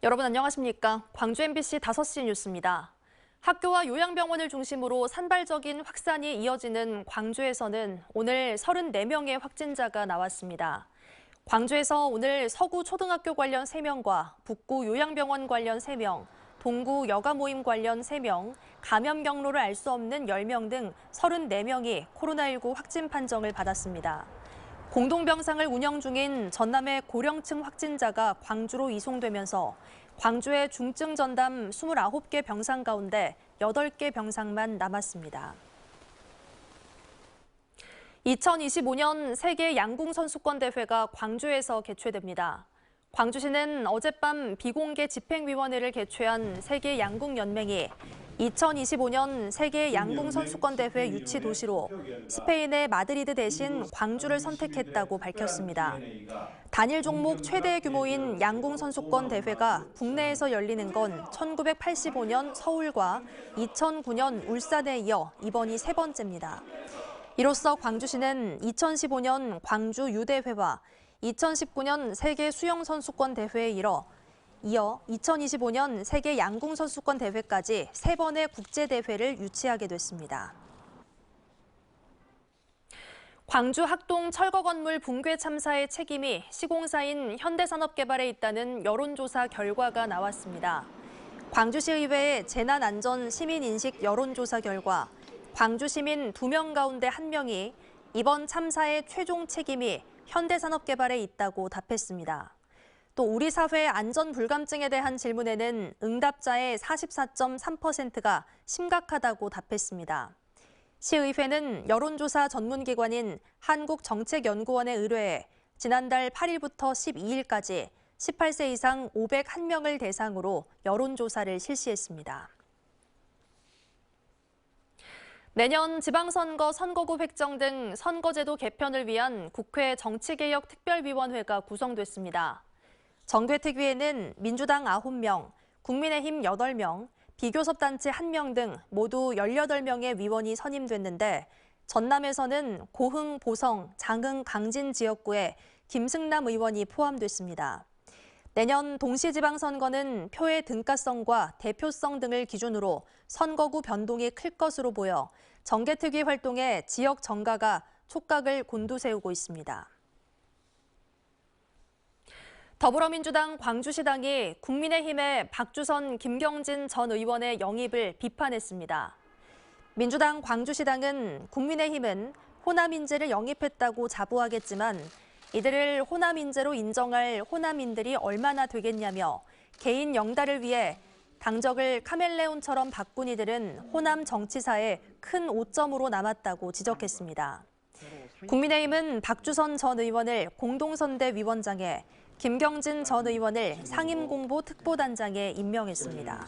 여러분 안녕하십니까? 광주 MBC 5시 뉴스입니다. 학교와 요양병원을 중심으로 산발적인 확산이 이어지는 광주에서는 오늘 34명의 확진자가 나왔습니다. 광주에서 오늘 서구 초등학교 관련 3명과 북구 요양병원 관련 3명, 동구 여가 모임 관련 3명, 감염 경로를 알 수 없는 10명 등 34명이 코로나19 확진 판정을 받았습니다. 공동병상을 운영 중인 전남의 고령층 확진자가 광주로 이송되면서 광주의 중증 전담 29개 병상 가운데 8개 병상만 남았습니다. 2025년 세계 양궁 선수권 대회가 광주에서 개최됩니다. 광주시는 어젯밤 비공개 집행위원회를 개최한 세계 양궁 연맹이 2025년 세계 양궁 선수권 대회 유치 도시로 스페인의 마드리드 대신 광주를 선택했다고 밝혔습니다. 단일 종목 최대 규모인 양궁 선수권 대회가 국내에서 열리는 건 1985년 서울과 2009년 울산에 이어 이번이 세 번째입니다. 이로써 광주시는 2015년 광주 유대회와 2019년 세계 수영 선수권 대회에 이어 2025년 세계 양궁 선수권 대회까지 3번의 국제대회를 유치하게 됐습니다. 광주 학동 철거 건물 붕괴 참사의 책임이 시공사인 현대산업개발에 있다는 여론조사 결과가 나왔습니다. 광주시의회의 재난안전 시민인식 여론조사 결과 광주 시민 2명 가운데 1명이 이번 참사의 최종 책임이 현대산업개발에 있다고 답했습니다. 또 우리 사회의 안전 불감증에 대한 질문에는 응답자의 44.3%가 심각하다고 답했습니다. 시의회는 여론조사 전문기관인 한국정책연구원에 의뢰해 지난달 8일부터 12일까지 18세 이상 501명을 대상으로 여론조사를 실시했습니다. 내년 지방선거 선거구 획정 등 선거제도 개편을 위한 국회 정치개혁특별위원회가 구성됐습니다. 정개특위에는 민주당 9명, 국민의힘 8명, 비교섭단체 1명 등 모두 18명의 위원이 선임됐는데 전남에서는 고흥, 보성, 장흥, 강진 지역구에 김승남 의원이 포함됐습니다. 내년 동시지방선거는 표의 등가성과 대표성 등을 기준으로 선거구 변동이 클 것으로 보여 정개특위 활동에 지역 정가가 촉각을 곤두세우고 있습니다. 더불어민주당 광주시당이 국민의힘의 박주선, 김경진 전 의원의 영입을 비판했습니다. 민주당 광주시당은 국민의힘은 호남인재를 영입했다고 자부하겠지만 이들을 호남인재로 인정할 호남인들이 얼마나 되겠냐며 개인 영달을 위해 당적을 카멜레온처럼 바꾼 이들은 호남 정치사에 큰 오점으로 남았다고 지적했습니다. 국민의힘은 박주선 전 의원을 공동선대위원장에 김경진 전 의원을 상임공보특보단장에 임명했습니다.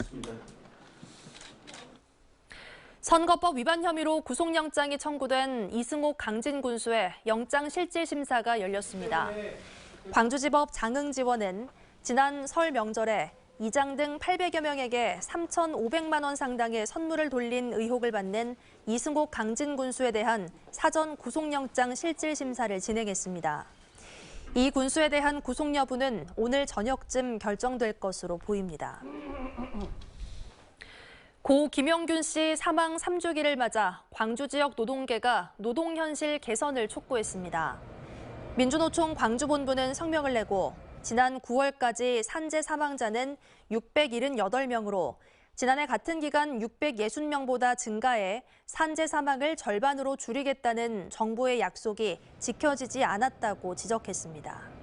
선거법 위반 혐의로 구속영장이 청구된 이승옥 강진 군수의 영장실질심사가 열렸습니다. 광주지법 장흥지원은 지난 설 명절에 이장 등 800여 명에게 3,500만 원 상당의 선물을 돌린 의혹을 받는 이승옥 강진 군수에 대한 사전 구속영장 실질심사를 진행했습니다. 이 군수에 대한 구속 여부는 오늘 저녁쯤 결정될 것으로 보입니다. 고 김영균 씨 사망 3주기를 맞아 광주 지역 노동계가 노동현실 개선을 촉구했습니다. 민주노총 광주본부는 성명을 내고 지난 9월까지 산재 사망자는 678명으로 지난해 같은 기간 660명보다 증가해 산재 사망을 절반으로 줄이겠다는 정부의 약속이 지켜지지 않았다고 지적했습니다.